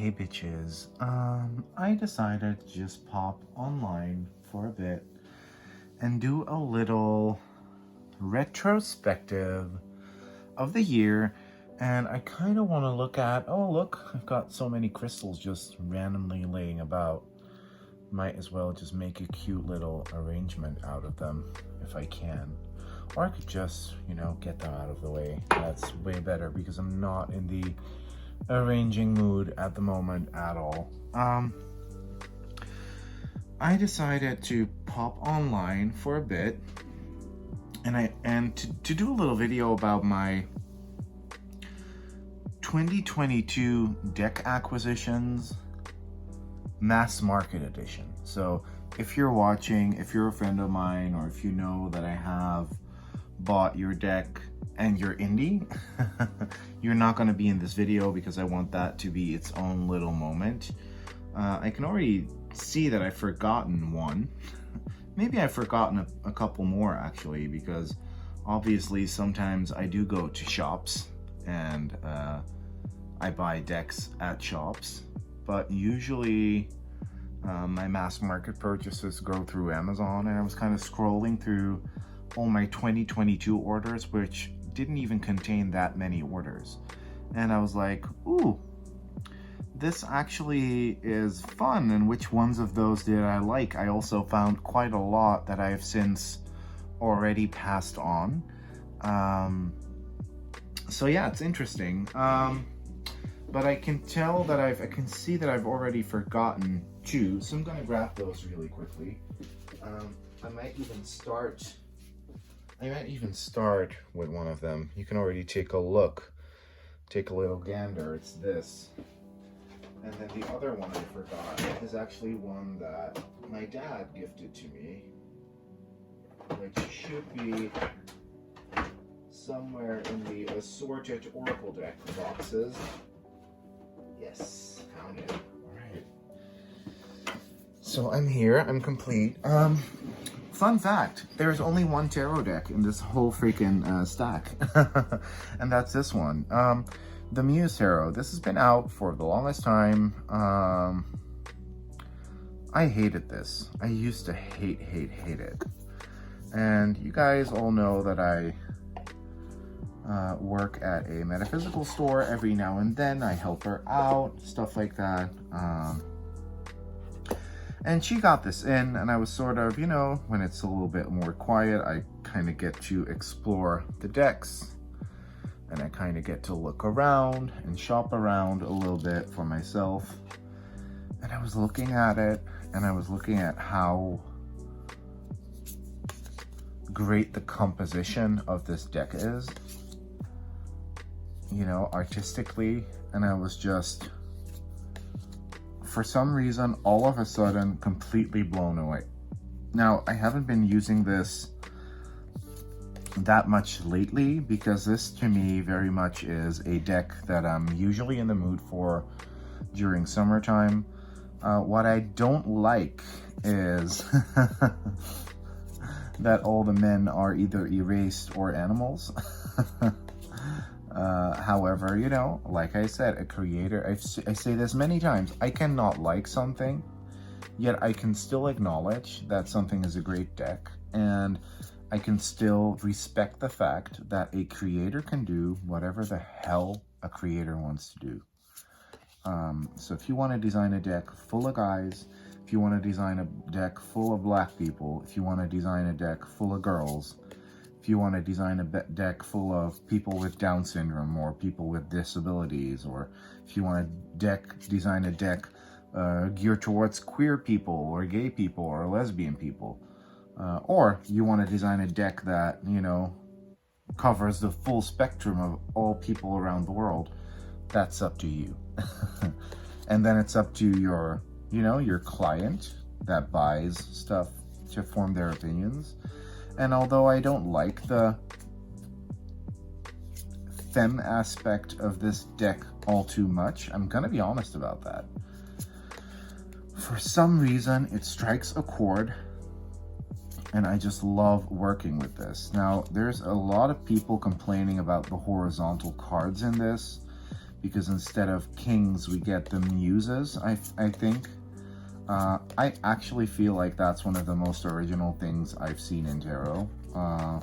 Hey bitches, I decided to just pop online for a bit and do a little retrospective of the year, and I kind of want to look at, oh look, I've got so many crystals just randomly laying about. Might as well just make a cute little arrangement out of them if I can. Or I could just, get them out of the way. That's way better because I'm not in the arranging mood at the moment at all. I decided to pop online for a bit and to do a little video about my 2022 deck acquisitions, mass market edition. So if you're watching, if you're a friend of mine, or if you know that I have bought your deck and you're indie, you're not going to be in this video because I want that to be its own little moment. I can already see that I've forgotten one. Maybe I've forgotten a couple more actually, because obviously sometimes I do go to shops and I buy decks at shops, but usually my mass market purchases go through Amazon. And I was kind of scrolling through all my 2022 orders, which didn't even contain that many orders, and I was like, ooh, this actually is fun. And which ones of those did I like? I also found quite a lot that I have since already passed on. So yeah, it's interesting. But I can tell that I can see that I've already forgotten two, so I'm gonna grab those really quickly. I might even start with one of them. You can already take a look, take a little gander. It's this. And then the other one I forgot is actually one that my dad gifted to me, which should be somewhere in the assorted Oracle deck boxes. Yes, found it. All right. So I'm here, I'm complete. Fun fact, there's only one tarot deck in this whole freaking stack, and that's this one, the Muse Tarot. This has been out for the longest time. I hated this. I used to hate it. And you guys all know that I work at a metaphysical store every now and then. I help her out, stuff like that. And she got this in, and I was sort of, when it's a little bit more quiet, I kind of get to explore the decks, and I kind of get to look around and shop around a little bit for myself. And I was looking at it, and I was looking at how great the composition of this deck is, artistically, and I was just, for some reason, all of a sudden, completely blown away. Now, I haven't been using this that much lately because this, to me, very much is a deck that I'm usually in the mood for during summertime. What I don't like is that all the men are either erased or animals. However, like I said, a creator, I say this many times, I cannot like something, yet I can still acknowledge that something is a great deck, and I can still respect the fact that a creator can do whatever the hell a creator wants to do. So if you want to design a deck full of guys, if you want to design a deck full of black people, if you want to design a deck full of girls, if you want to design a deck full of people with Down syndrome or people with disabilities, or if you want to design a deck geared towards queer people or gay people or lesbian people, or you want to design a deck that, covers the full spectrum of all people around the world, that's up to you. And then it's up to your, your client that buys stuff to form their opinions. And although I don't like the femme aspect of this deck all too much, I'm gonna be honest about that. For some reason, it strikes a chord, and I just love working with this. Now, there's a lot of people complaining about the horizontal cards in this, because instead of kings, we get the muses, I think. I actually feel like that's one of the most original things I've seen in tarot. I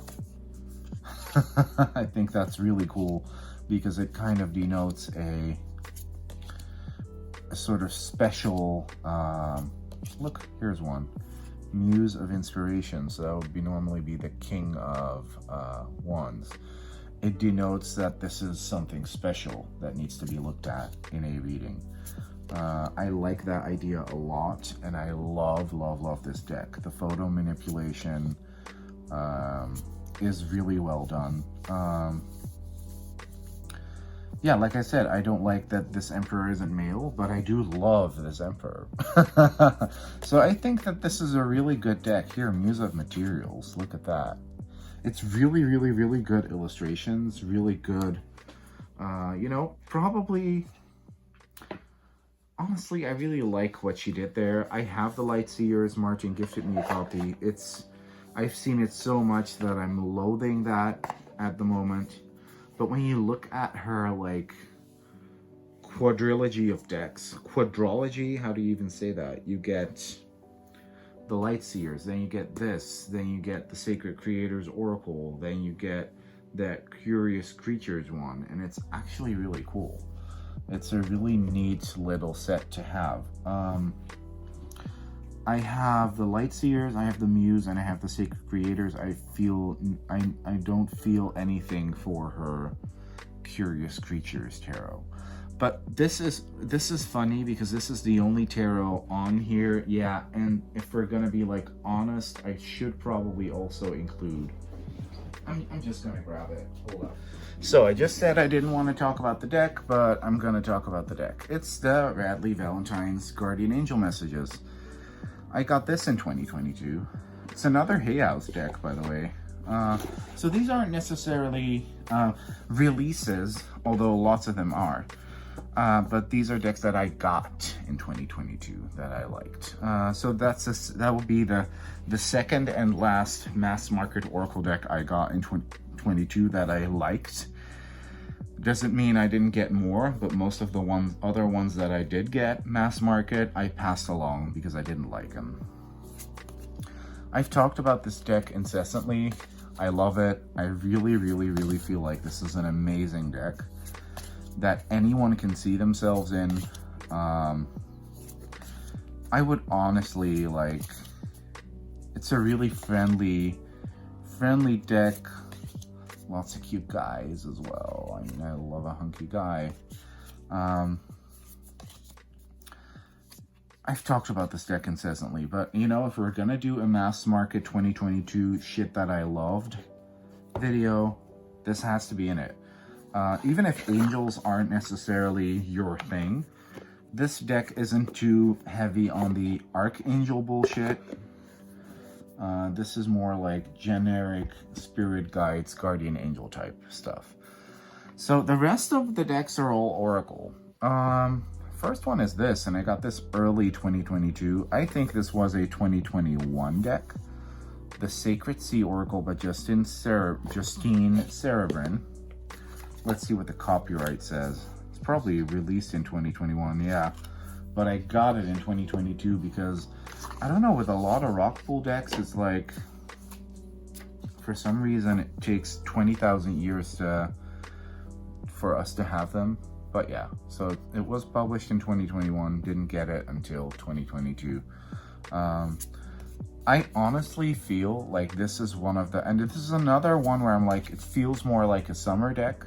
think that's really cool because it kind of denotes a sort of special, look, here's one. Muse of inspiration, so that would normally be the king of wands. It denotes that this is something special that needs to be looked at in a reading. I like that idea a lot, and I love this deck. The photo manipulation is really well done. Yeah, like I said, I don't like that this emperor isn't male, but I do love this emperor. So I think that this is a really good deck. Here, Muse of Materials, look at that. It's really good illustrations, really good, you know, probably, honestly, I really like what she did there. I have the Lightseers. Martin gifted me a copy. I've seen it so much that I'm loathing that at the moment. But when you look at her, like, quadrilogy of decks, quadrology, how do you even say that? You get the Lightseers, then you get this, then you get the Sacred Creators Oracle, then you get that Curious Creatures one, and it's actually really cool. It's a really neat little set to have. I have the Lightseers, I have the Muse, and I have the Sacred Creators. I don't feel anything for her Curious Creatures tarot. But this is funny because this is the only tarot on here. Yeah, and if we're gonna be like honest, I should probably also include, I'm just gonna grab it. Hold up. So I just said I didn't want to talk about the deck, but I'm gonna talk about the deck. It's the Radleigh Valentine's Guardian Angel Messages. I got this in 2022. It's another Hay House deck, by the way. So these aren't necessarily releases, although lots of them are. But these are decks that I got in 2022 that I liked. So that will be the second and last mass market Oracle deck I got in 2022 that I liked. Doesn't mean I didn't get more, but most of the other ones that I did get mass market, I passed along because I didn't like them. I've talked about this deck incessantly. I love it. I really feel like this is an amazing deck that anyone can see themselves in. I would honestly, like, it's a really friendly deck. Lots of cute guys as well. I mean, I love a hunky guy. I've talked about this deck incessantly, but you know, if we're gonna do a mass market 2022 shit that I loved video, this has to be in it. Even if angels aren't necessarily your thing, this deck isn't too heavy on the archangel bullshit. This is more like generic spirit guides, guardian angel type stuff. So the rest of the decks are all Oracle. First one is this, and I got this early 2022. I think this was a 2021 deck. The Sacred Sea Oracle by Justine Serebrin. Let's see what the copyright says. It's probably released in 2021, yeah. But I got it in 2022 because, I don't know, with a lot of rock pool decks, it's like, for some reason, it takes 20,000 years for us to have them. But yeah, so it was published in 2021, didn't get it until 2022. I honestly feel like this is one of the, and this is another one where I'm like, it feels more like a summer deck.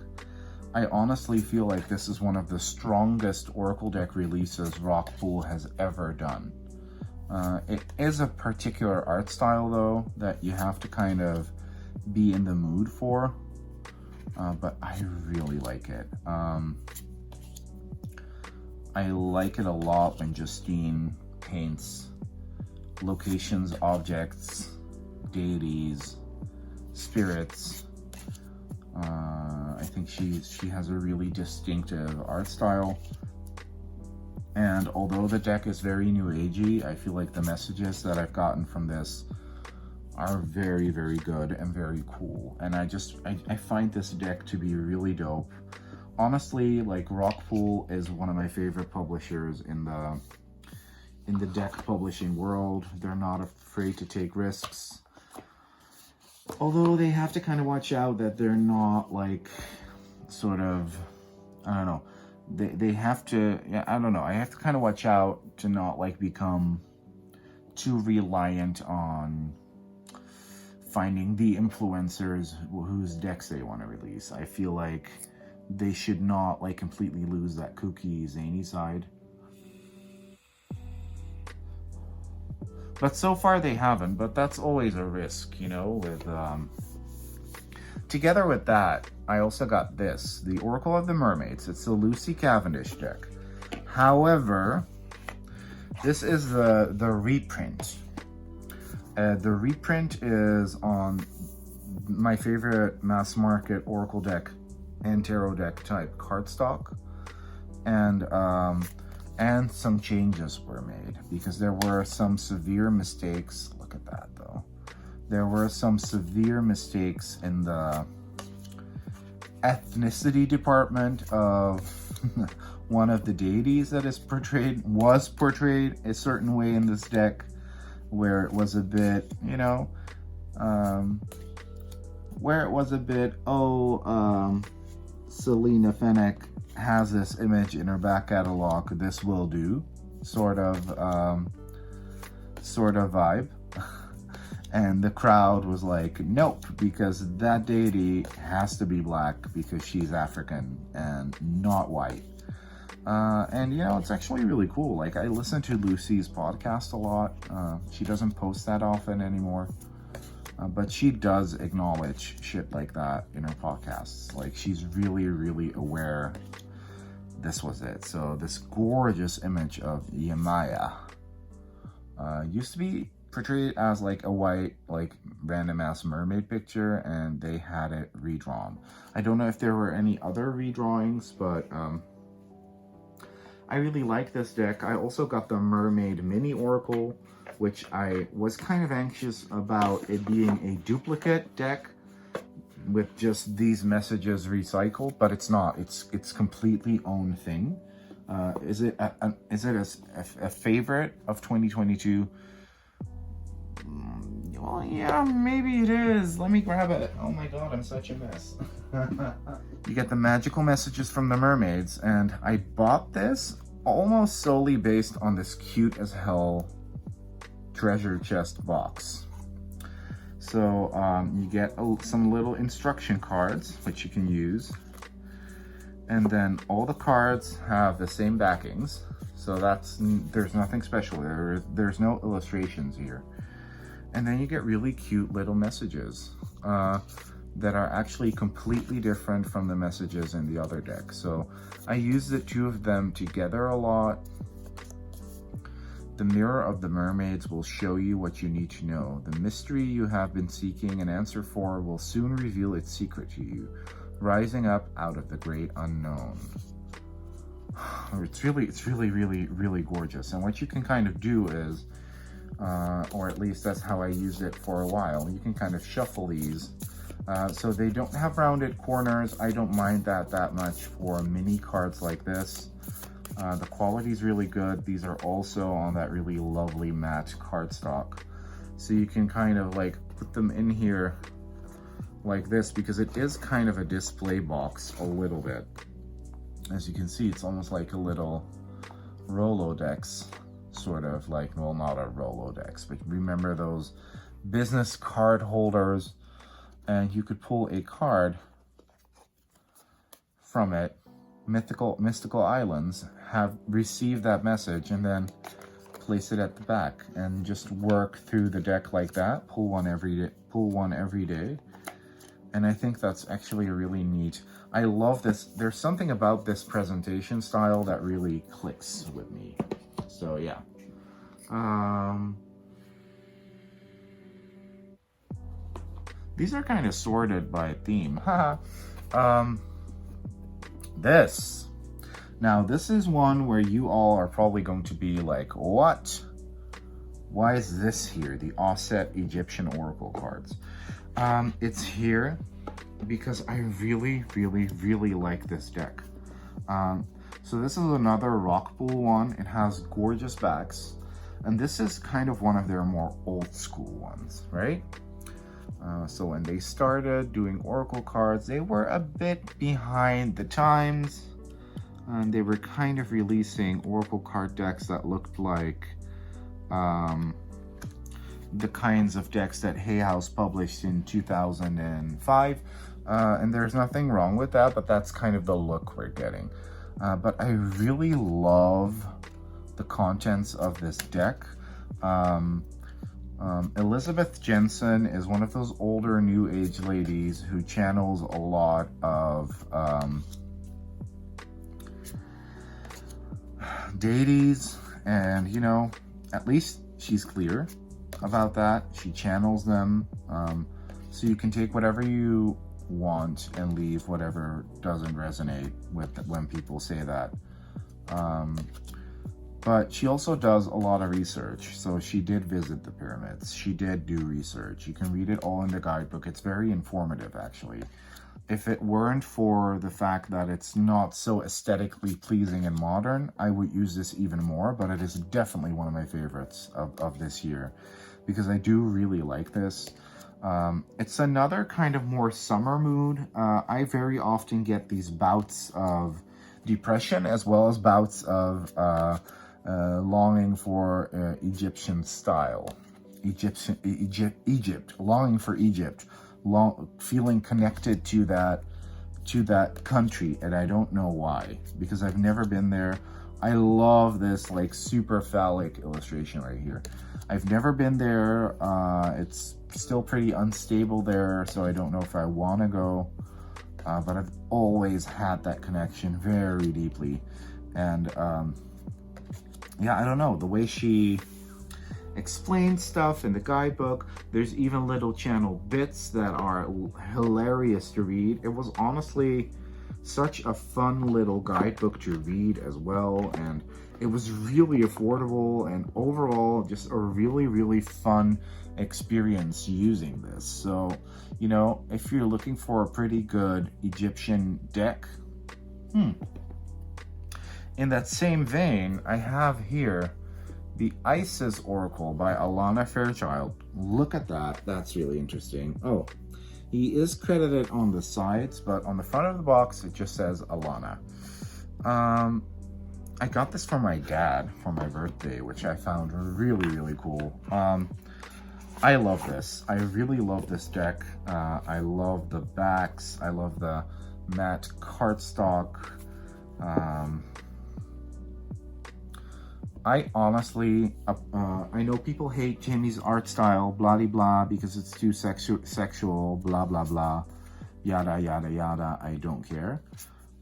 I honestly feel like this is one of the strongest Oracle deck releases Rockpool has ever done. It is a particular art style though that you have to kind of be in the mood for, but I really like it. I like it a lot when Justine paints locations, objects, deities, spirits. I think she has a really distinctive art style. And although the deck is very new agey, I feel like the messages that I've gotten from this are very, very good and very cool. And I find this deck to be really dope. honestly, like, Rockpool is one of my favorite publishers in the deck publishing world. They're not afraid to take risks. Although they have to kind of watch out that they're not like sort of, I don't know, they have to, yeah, I don't know, I have to kind of watch out to not like become too reliant on finding the influencers whose decks they want to release. I feel like they should not like completely lose that kooky zany side. But so far they haven't, but that's always a risk, you know, with together with that, I also got this, the Oracle of the Mermaids. It's the Lucy Cavendish deck. However, this is the reprint. The reprint is on my favorite mass market Oracle deck and tarot deck type cardstock, and some changes were made because there were some severe mistakes. Look at that though. There were some severe mistakes in the ethnicity department of one of the deities that was portrayed a certain way in this deck, where it was a bit, you know, Selena Fennec has this image in her back catalog, this will do, sort of vibe. And the crowd was like, nope, because that deity has to be black because she's African and not white. And you know, it's actually really cool. Like, I listen to Lucy's podcast a lot. She doesn't post that often anymore, but she does acknowledge shit like that in her podcasts. Like, she's really, really aware this was it. So this gorgeous image of Yemaya used to be portrayed as like a white, like, random ass mermaid picture, and they had it redrawn. I don't know if there were any other redrawings, but I really like this deck. I also got the Mermaid Mini Oracle, which I was kind of anxious about it being a duplicate deck with just these messages recycled, but it's not. It's completely own thing. Is it a favorite of 2022? Well, yeah, maybe it is. Let me grab it. Oh my god, I'm such a mess. You get the magical messages from the mermaids, and I bought this almost solely based on this cute as hell treasure chest box. So you get some little instruction cards, which you can use. And then all the cards have the same backings. So there's nothing special. There's no illustrations here. And then you get really cute little messages that are actually completely different from the messages in the other deck. So I use the two of them together a lot. The Mirror of the Mermaids will show you what you need to know. The mystery you have been seeking an answer for will soon reveal its secret to you, rising up out of the great unknown. It's really, really gorgeous. And what you can kind of do is, or at least that's how I used it for a while, you can kind of shuffle these. So they don't have rounded corners. I don't mind that much for mini cards like this. The quality is really good. These are also on that really lovely matte cardstock. So you can kind of like put them in here like this, because it is kind of a display box a little bit. As you can see, it's almost like a little Rolodex, sort of like, well, not a Rolodex, but remember those business card holders, and you could pull a card from it. Mystical Islands have received that message and then place it at the back and just work through the deck like that. Pull one every day. And I think that's actually really neat. I love this. There's something about this presentation style that really clicks with me. So yeah. These are kind of sorted by theme. This. Now, this is one where you all are probably going to be like, what? Why is this here? The Offset Egyptian Oracle cards. It's here because I really like this deck. So this is another Rockpool one. It has gorgeous backs, and this is kind of one of their more old school ones, right? So when they started doing Oracle cards, they were a bit behind the times, and they were kind of releasing Oracle card decks that looked like the kinds of decks that Hay House published in 2005. And there's nothing wrong with that, but that's kind of the look we're getting. But I really love the contents of this deck. Elizabeth Jensen is one of those older new age ladies who channels a lot of deities, and you know, at least she's clear about that. She channels them, so you can take whatever you want and leave whatever doesn't resonate with when people say that. But she also does a lot of research. So she did visit the pyramids. She did do research. You can read it all in the guidebook. It's very informative, actually. If it weren't for the fact that it's not so aesthetically pleasing and modern, I would use this even more, but it is definitely one of my favorites of this year, because I do really like this. It's another kind of more summer mood. I very often get these bouts of depression as well as bouts of longing for Egyptian style. Egypt, longing for Egypt, feeling connected to that country, and I don't know why, because I've never been there. I love this like super phallic illustration right here. I've never been there. It's still pretty unstable there, so I don't know if I want to go, but I've always had that connection very deeply. And yeah, I don't know, the way she explains stuff in the guidebook, there's even little channel bits that are hilarious to read. It was honestly such a fun little guidebook to read as well, and it was really affordable, and overall just a really fun experience using this. So, you know, if you're looking for a pretty good Egyptian deck, in that same vein, I have here the Isis Oracle by Alana Fairchild. Look at that. That's really interesting. Oh, he is credited on the sides, but on the front of the box, it just says Alana. I got this from my dad for my birthday, which I found really cool. I love this. I really love this deck. I love the backs. I love the matte cardstock. I honestly, I know people hate Jimmy's art style, blah de blah, because it's too sexual, blah blah blah, yada yada yada. I don't care.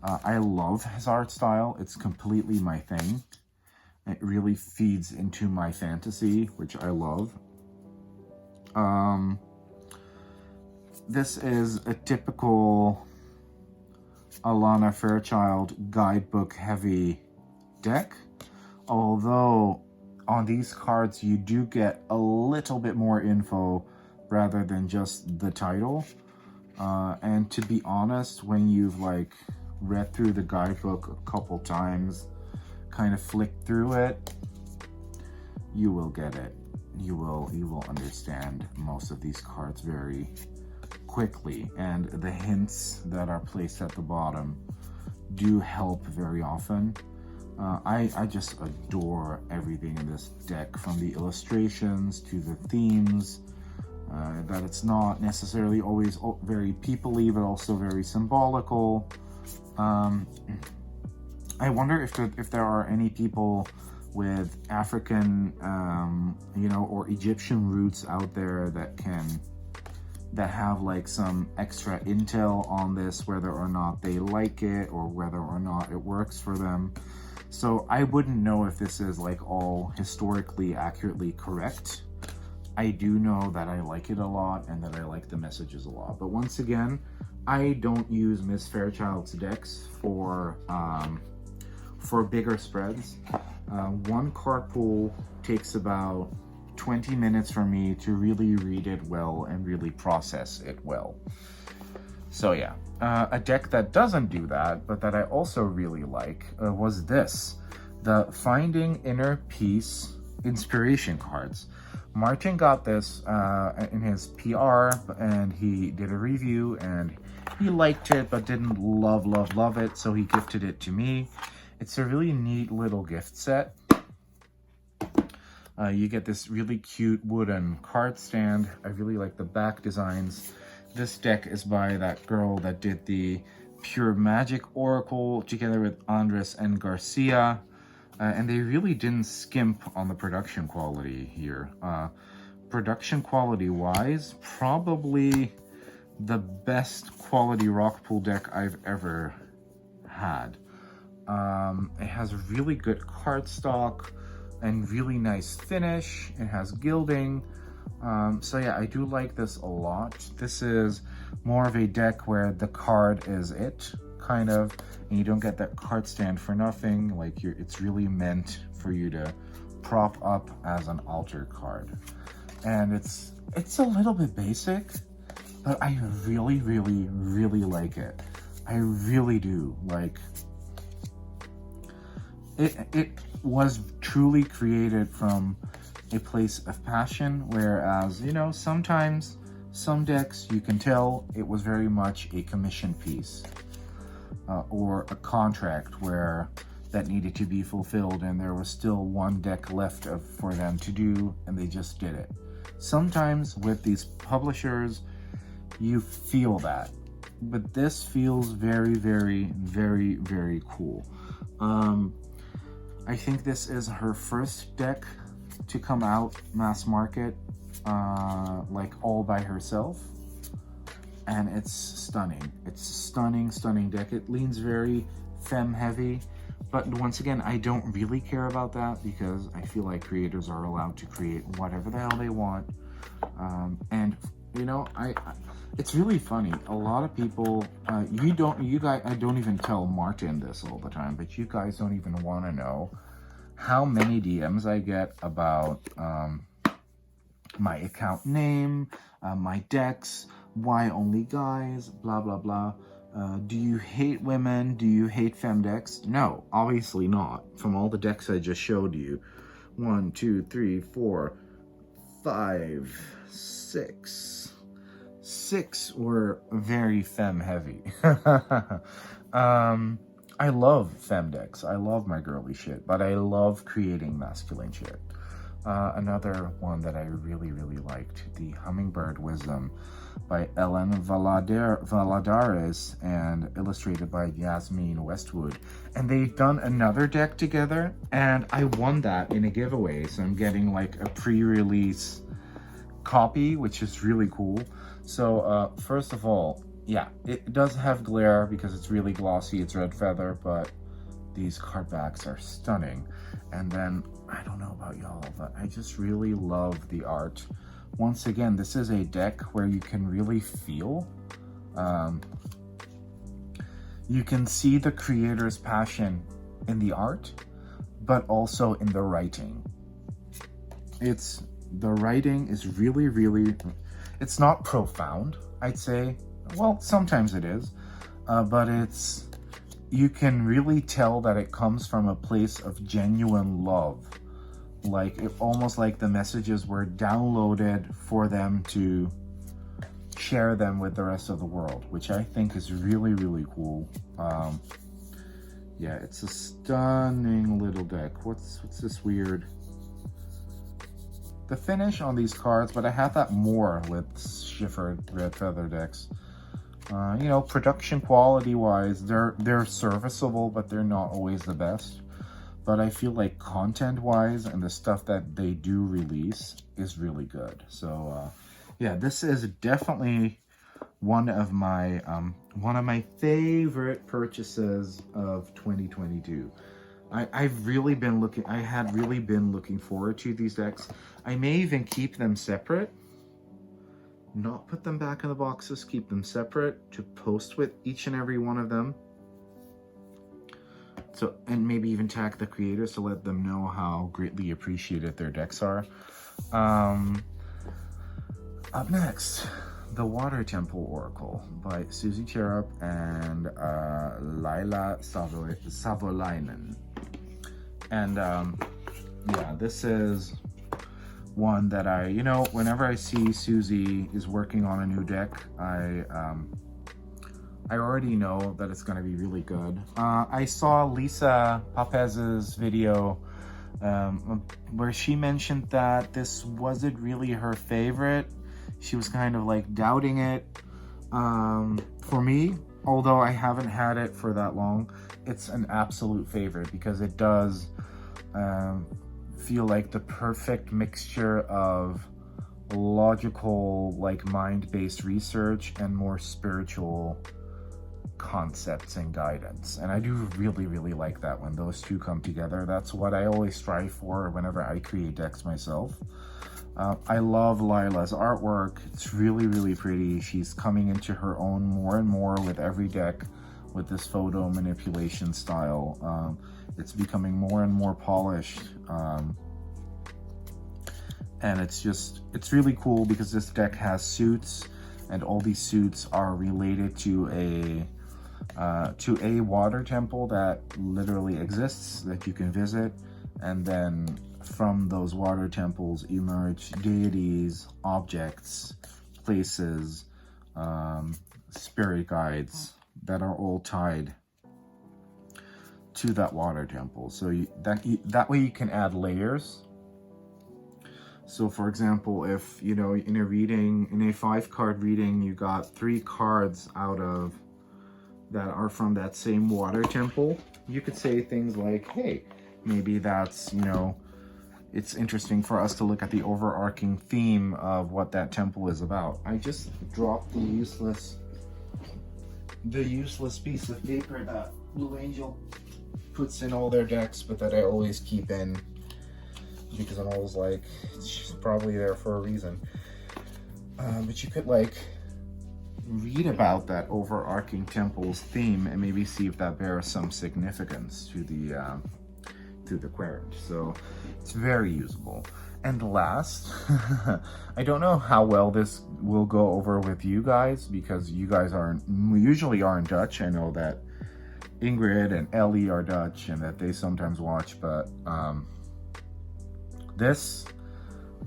I love his art style. It's completely my thing. It really feeds into my fantasy, which I love. This is a typical Alana Fairchild guidebook heavy deck. Although on these cards you do get a little bit more info rather than just the title. And to be honest, when you've like read through the guidebook a couple times, kind of flicked through it, you will get it. You will understand most of these cards very quickly, and the hints that are placed at the bottom do help very often. I just adore everything in this deck, from the illustrations to the themes, that it's not necessarily always very people-y, but also very symbolical. I wonder if there are any people with African, you know, or Egyptian roots out there that have like some extra intel on this, whether or not they like it or whether or not it works for them. So I wouldn't know if this is like all historically accurately correct. I do know that I like it a lot and that I like the messages a lot. But once again, I don't use Miss Fairchild's decks for bigger spreads. One card pool takes about 20 minutes for me to really read it well and really process it well. So yeah, a deck that doesn't do that, but that I also really like, was this. The Finding Inner Peace Inspiration Cards. Martin got this in his PR, and he did a review, and he liked it, but didn't love it, so he gifted it to me. It's a really neat little gift set. You get this really cute wooden card stand. I really like the back designs. This deck is by that girl that did the Pure Magic Oracle together with Andres and Garcia. And they really didn't skimp on the production quality here. Production quality wise, probably the best quality Rockpool deck I've ever had. It has really good cardstock and really nice finish. It has gilding. So yeah, I do like this a lot. This is more of a deck where the card is it, kind of, and you don't get that card stand for nothing. Like, it's really meant for you to prop up as an altar card. And it's a little bit basic, but I really like it. I really do. Like, it was truly created from a place of passion, whereas, you know, sometimes some decks, you can tell it was very much a commission piece, or a contract where that needed to be fulfilled, and there was still one deck left for them to do, and they just did it. Sometimes with these publishers, you feel that, but this feels very cool. I think this is her first deck to come out mass market, like all by herself, and it's stunning. It's a stunning deck. It leans very femme heavy, but once again, I don't really care about that because I feel like creators are allowed to create whatever the hell they want. And you know, it's really funny. A lot of people, you guys, I don't even tell Martin this all the time, but you guys don't even want to know how many DMs I get about my account name, my decks, why only guys, blah blah. Do you hate women? Do you hate femme decks? No, obviously not. From all the decks I just showed you, 1, 2, 3, 4, 5, 6. 6 were very femme heavy. I love femme decks. I love my girly shit, but I love creating masculine shit. Another one that I really liked, the Hummingbird Wisdom by Ellen Valadares and illustrated by Yasmin Westwood. And they've done another deck together, and I won that in a giveaway, so I'm getting like a pre-release copy, which is really cool. So first of all, yeah, it does have glare because it's really glossy, it's red feather, but these card backs are stunning. And then, I don't know about y'all, but I just really love the art. Once again, this is a deck where you can really feel, you can see the creator's passion in the art, but also in the writing. The writing is really, it's not profound, I'd say. Well, sometimes it is, but you can really tell that it comes from a place of genuine love. Like, almost like the messages were downloaded for them to share them with the rest of the world, which I think is really cool. Yeah, it's a stunning little deck. What's this weird? The finish on these cards, but I have that more with Schiffered Red Feather decks. You know, production quality wise, they're serviceable, but they're not always the best. But I feel like content wise and the stuff that they do release is really good. So yeah, this is definitely one of my favorite purchases of 2022. I had really been looking forward to these decks. I may even keep them separate, not put them back in the boxes, keep them separate to post with each and every one of them. So, and maybe even tag the creators to let them know how greatly appreciated their decks are. Up next, The Water Temple Oracle by Susie Cherub and Laila Savolainen. And yeah, this is one that I, whenever I see Susie is working on a new deck, I already know that it's going to be really good. I saw Lisa Papez's video where she mentioned that this wasn't really her favorite. She was kind of like doubting it. For me, although I haven't had it for that long, it's an absolute favorite because it does feel like the perfect mixture of logical, like mind-based research and more spiritual concepts and guidance. And I do really, really like that when those two come together. That's what I always strive for whenever I create decks myself. I love Lila's artwork. It's really, really pretty. She's coming into her own more and more with every deck with this photo manipulation style. It's becoming more and more polished. And it's really cool because this deck has suits, and all these suits are related to a water temple that literally exists that you can visit, and then from those water temples emerge deities, objects, places, spirit guides that are all tied to that water temple. So that way you can add layers. So for example, if in a reading, in a 5-card reading, you got 3 cards out of that are from that same water temple, you could say things like, hey, maybe that's, it's interesting for us to look at the overarching theme of what that temple is about. I just dropped the useless piece of paper that Blue Angel puts in all their decks, but that I always keep in because I'm always like, it's probably there for a reason. But you could like read about that overarching temple's theme and maybe see if that bears some significance to the querent. So it's very usable. And last, I don't know how well this will go over with you guys because you guys usually aren't Dutch. I know that Ingrid and Ellie are Dutch and that they sometimes watch, but this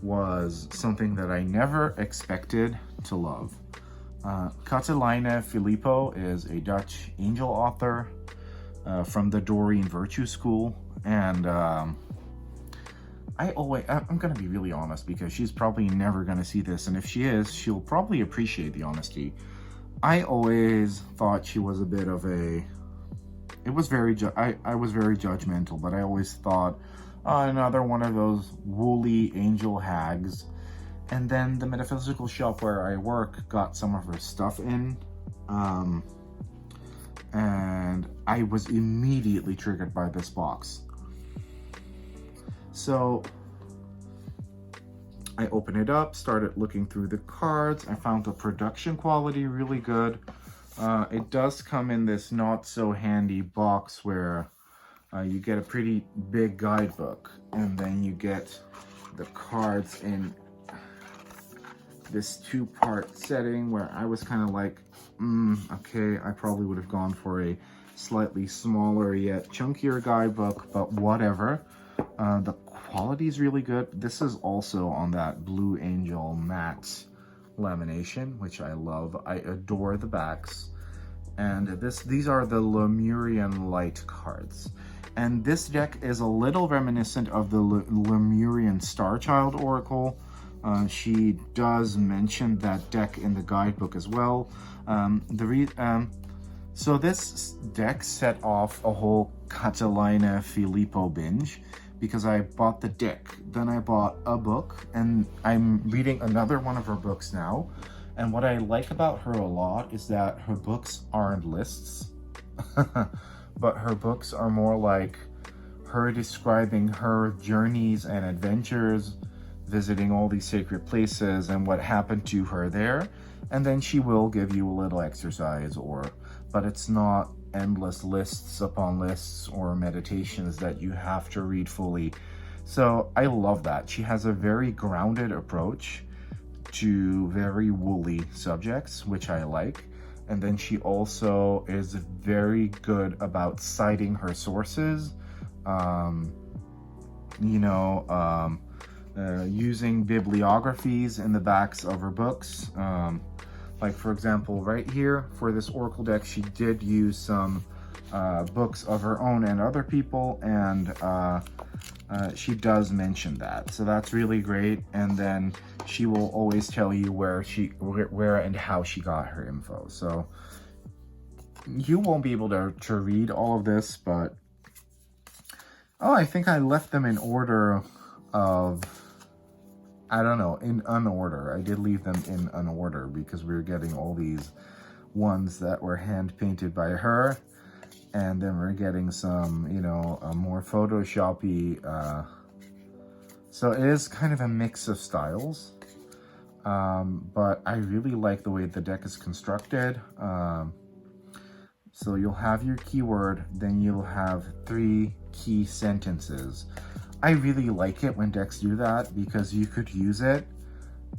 was something that I never expected to love. Katelijne Filippo is a Dutch angel author from the Doreen Virtue School, and I'm gonna be really honest because she's probably never gonna see this, and if she is, she'll probably appreciate the honesty. I always thought she was a bit of a, I was very judgmental, but I always thought, another one of those woolly angel hags. And then the metaphysical shop where I work got some of her stuff in, and I was immediately triggered by this box. So I opened it up, started looking through the cards. I found the production quality really good. It does come in this not so handy box where you get a pretty big guidebook, and then you get the cards in this 2-part setting where I was kind of like, okay, I probably would have gone for a slightly smaller yet chunkier guidebook, but whatever. The quality is really good. This is also on that Blue Angel matte lamination, which I love. I adore the backs. And these are the Lemurian Light cards. And this deck is a little reminiscent of the Lemurian Starchild Oracle. She does mention that deck in the guidebook as well. So this deck set off a whole Katelijne Filippo binge because I bought the deck, then I bought a book, and I'm reading another one of her books now. And what I like about her a lot is that her books aren't lists, but her books are more like her describing her journeys and adventures, visiting all these sacred places and what happened to her there. And then she will give you a little exercise, but it's not endless lists upon lists or meditations that you have to read fully. So I love that. She has a very grounded approach to very woolly subjects, which I like. And then she also is very good about citing her sources, using bibliographies in the backs of her books. Like, for example, right here for this Oracle deck, she did use some books of her own and other people, and she does mention that, so that's really great. And then she will always tell you where and how she got her info. So you won't be able to read all of this, but I think I left them in order of, I don't know, in unorder. I did leave them in unorder because we were getting all these ones that were hand painted by her. And then we're getting some, more Photoshoppy. So it is kind of a mix of styles. But I really like the way the deck is constructed. So you'll have your keyword, then you'll have 3 key sentences. I really like it when decks do that because you could use it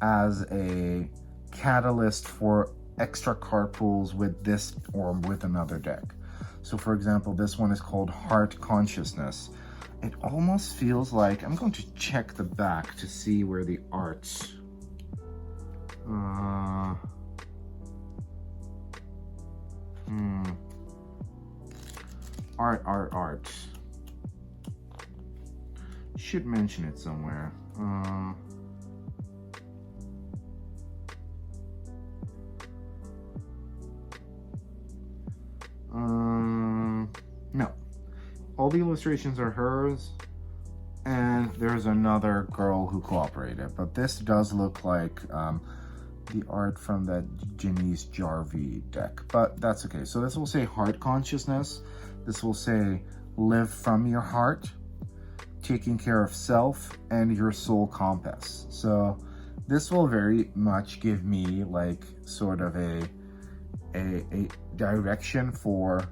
as a catalyst for extra card pulls with this or with another deck. So for example, this one is called Heart Consciousness. It almost feels like, I'm going to check the back to see where the art, art. Should mention it somewhere. No. All the illustrations are hers, and there's another girl who cooperated, but this does look like the art from that Janice Jarvie deck, but that's okay. So this will say Heart Consciousness. This will say Live from Your Heart, Taking Care of Self, and Your Soul Compass. So this will very much give me like sort of a direction for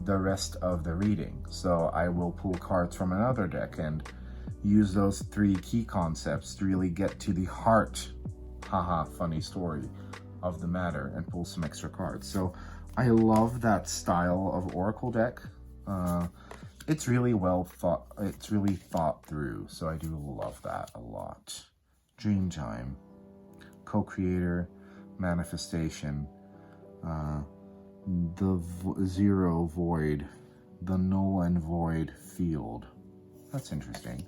the rest of the reading. So I will pull cards from another deck and use those 3 key concepts to really get to the heart, funny story, of the matter, and pull some extra cards. So I love that style of Oracle deck. It's really well thought, it's really thought through, so I do love that a lot. Dreamtime, Co-Creator, Manifestation, the Zero Void, the Null and Void Field. That's interesting.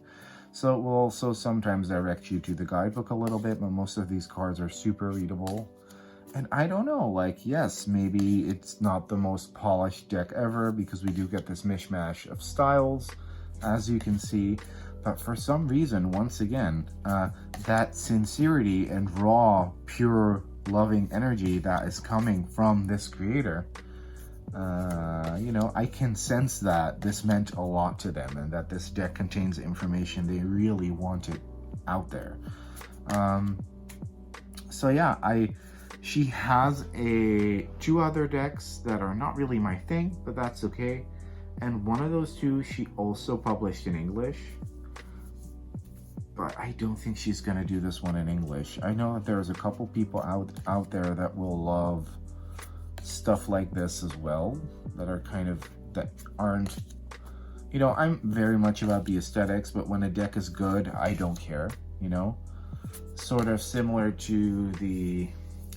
So it will also sometimes direct you to the guidebook a little bit, but most of these cards are super readable. And I don't know, like, yes, maybe it's not the most polished deck ever because we do get this mishmash of styles, as you can see. But for some reason, once again, that sincerity and raw, pure, loving energy that is coming from this creator, I can sense that this meant a lot to them and that this deck contains information they really wanted out there. So yeah, she has 2 other decks that are not really my thing, but that's okay. And one of those 2 she also published in English, but I don't think she's gonna do this one in English. I know that there's a couple people out there that will love stuff like this as well, that aren't, I'm very much about the aesthetics, but when a deck is good, I don't care, sort of similar to the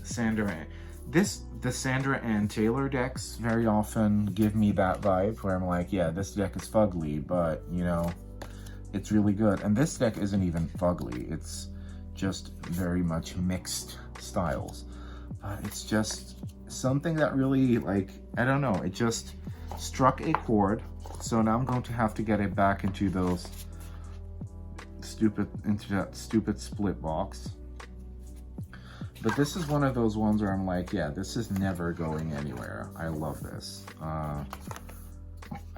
Sandra Ann Taylor decks very often give me that vibe where I'm like, yeah, this deck is fugly, but it's really good. And this deck isn't even fugly, it's just very much mixed styles. It's just something that really, like, I don't know, it just struck a chord. So now I'm going to have to get it back into that stupid split box. But this is one of those ones where I'm like, yeah, this is never going anywhere. I love this. I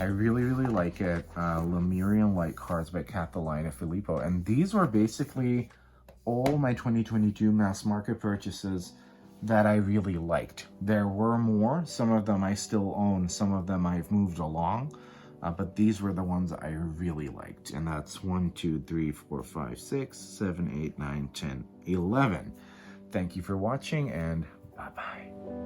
really, really like it. Lemurian Light cards by Catalina Filippo. And these were basically all my 2022 mass market purchases that I really liked. There were more. Some of them I still own. Some of them I've moved along. But these were the ones I really liked. And that's 1, 2, 3, 4, 5, 6, 7, 8, 9, 10, 11. Thank you for watching, and bye-bye.